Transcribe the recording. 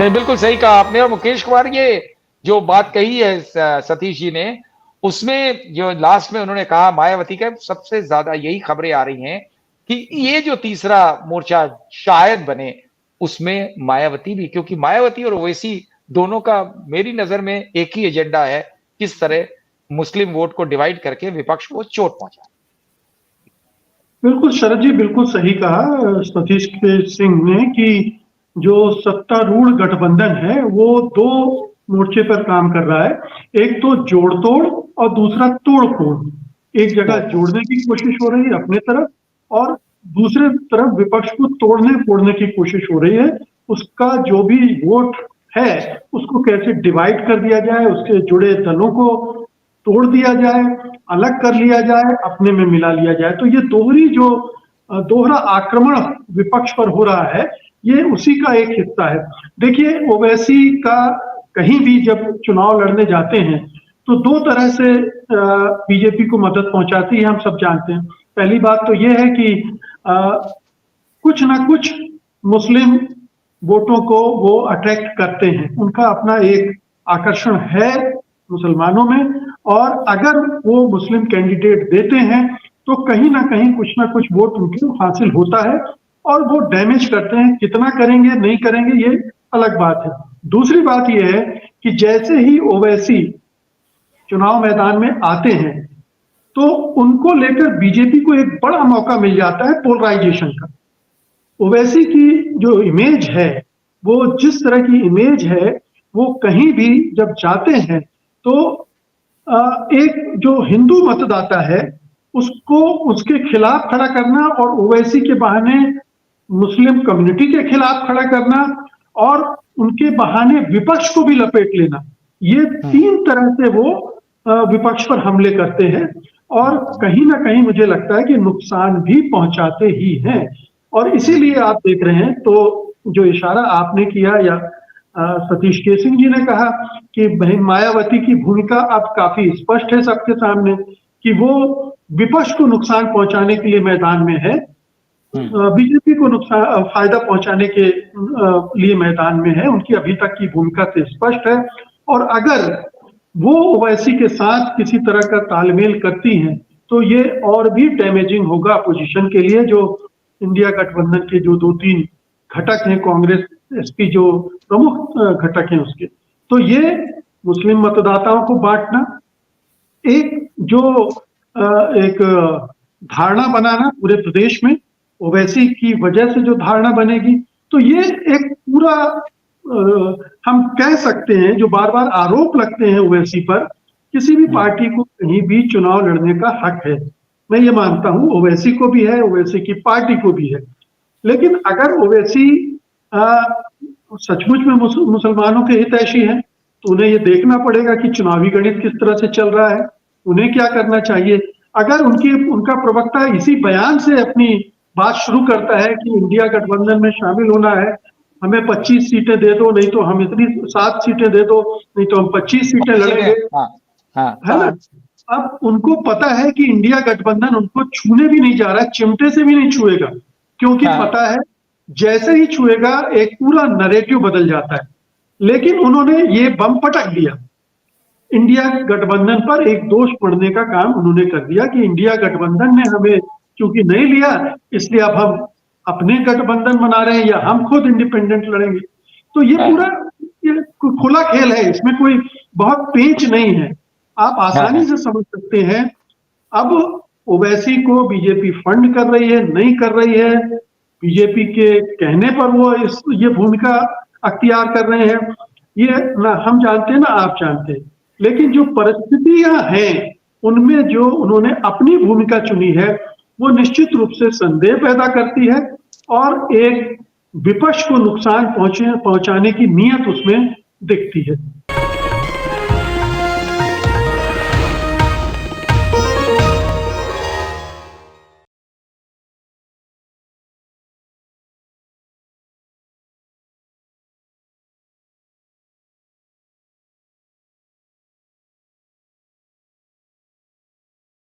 नहीं, बिल्कुल सही कहा आपने। और मुकेश कुमार, ये जो बात कही है सतीश जी ने, उसमें जो लास्ट में उन्होंने कहा मायावती का, सबसे ज्यादा यही खबरें आ रही हैं कि ये जो तीसरा मोर्चा शायद बने, उसमें मायावती भी, क्योंकि मायावती और ओवैसी दोनों का मेरी नजर में एक ही एजेंडा है, किस तरह मुस्लिम वोट को डिवाइड करके विपक्ष को चोट पहुंचाए। बिल्कुल शरद जी, बिल्कुल सही कहा सतीश के सिंह ने कि जो सत्तारूढ़ गठबंधन है वो दो मोर्चे पर काम कर रहा है। एक तो जोड़ तोड़ और दूसरा तोड़ फोड़। एक जगह जोड़ने की कोशिश हो रही है अपने तरफ, और दूसरे तरफ विपक्ष को तोड़ने फोड़ने की कोशिश हो रही है। उसका जो भी वोट है उसको कैसे डिवाइड कर दिया जाए, उसके जुड़े दलों को तोड़ दिया जाए, अलग कर लिया जाए, अपने में मिला लिया जाए। तो ये दोहरा आक्रमण विपक्ष पर हो रहा है, ये उसी का एक हिस्सा है। देखिए, ओवैसी का कहीं भी जब चुनाव लड़ने जाते हैं तो दो तरह से बीजेपी को मदद पहुंचाती है, हम सब जानते हैं। पहली बात तो ये है कि कुछ ना कुछ मुस्लिम वोटों को वो अट्रैक्ट करते हैं, उनका अपना एक आकर्षण है मुसलमानों में। और अगर वो मुस्लिम कैंडिडेट देते हैं तो कहीं ना कहीं कुछ ना कुछ वोट उनके हासिल होता है, और वो डैमेज करते हैं। कितना करेंगे नहीं करेंगे ये अलग बात है। दूसरी बात यह है कि जैसे ही ओवैसी चुनाव मैदान में आते हैं तो उनको लेकर बीजेपी को एक बड़ा मौका मिल जाता है पोलराइजेशन का। ओवैसी की जो इमेज है, वो जिस तरह की इमेज है, वो कहीं भी जब जाते हैं तो एक जो हिंदू मतदाता है उसको उसके खिलाफ खड़ा करना, और ओवैसी के बहाने मुस्लिम कम्युनिटी के खिलाफ खड़ा करना, और उनके बहाने विपक्ष को भी लपेट लेना, ये तीन तरह से वो विपक्ष पर हमले करते हैं। और कहीं ना कहीं मुझे लगता है कि नुकसान भी पहुंचाते ही हैं। और इसीलिए आप देख रहे हैं, तो जो इशारा आपने किया या सतीश के सिंह जी ने कहा कि बहन मायावती की भूमिका अब काफी स्पष्ट है सबके सामने कि वो विपक्ष को नुकसान पहुंचाने के लिए मैदान में है, बीजेपी को नुकसान फायदा पहुंचाने के लिए मैदान में है। उनकी अभी तक की भूमिका से स्पष्ट है। और अगर वो ओवैसी के साथ किसी तरह का तालमेल करती हैं तो ये और भी डैमेजिंग होगा अपोजिशन के लिए, जो इंडिया गठबंधन के जो दो तीन घटक हैं, कांग्रेस एसपी जो प्रमुख घटक हैं उसके। तो ये मुस्लिम मतदाताओं को बांटना, एक जो एक धारणा बनाना पूरे प्रदेश में ओवैसी की वजह से जो धारणा बनेगी, तो ये एक पूरा हम कह सकते हैं, जो बार बार आरोप लगते हैं ओवैसी पर, किसी भी पार्टी को कहीं भी चुनाव लड़ने का हक है। मैं ये मानता हूं ओवैसी को भी है, ओवैसी की पार्टी को भी है। लेकिन अगर ओवैसी सचमुच में मुसलमानों के हितैषी हैं तो उन्हें ये देखना पड़ेगा कि चुनावी गणित किस तरह से चल रहा है, उन्हें क्या करना चाहिए। अगर उनका प्रवक्ता इसी बयान से अपनी बात शुरू करता है कि इंडिया गठबंधन में शामिल होना है, हमें 25 सीटें दे दो, नहीं तो हम इतनी 7 सीटें दे दो, नहीं तो हम 25 सीटें लड़ेंगे, है ना। अब उनको पता है कि इंडिया गठबंधन उनको छूने भी नहीं जा रहा है, चिमटे से भी नहीं छुएगा, क्योंकि पता है जैसे ही छुएगा एक पूरा नैरेटिव बदल जाता है। लेकिन उन्होंने ये बम पटक दिया, इंडिया गठबंधन पर एक दोष पड़ने का काम उन्होंने कर दिया कि इंडिया गठबंधन ने हमें क्योंकि नहीं लिया, इसलिए अब हम अपने गठबंधन बना रहे हैं या हम खुद इंडिपेंडेंट लड़ेंगे। तो ये पूरा ये खुला खेल है, इसमें कोई बहुत पेच नहीं है, आप आसानी से समझ सकते हैं। अब ओवैसी को बीजेपी फंड कर रही है, नहीं कर रही है, बीजेपी के कहने पर वो ये भूमिका अख्तियार कर रहे हैं, ये ना हम जानते हैं ना आप जानते हैं। लेकिन जो परिस्थितियां हैं उनमें जो उन्होंने अपनी भूमिका चुनी है वो निश्चित रूप से संदेह पैदा करती है, और एक विपक्ष को नुकसान पहुंचाने की नीयत उसमें दिखती है।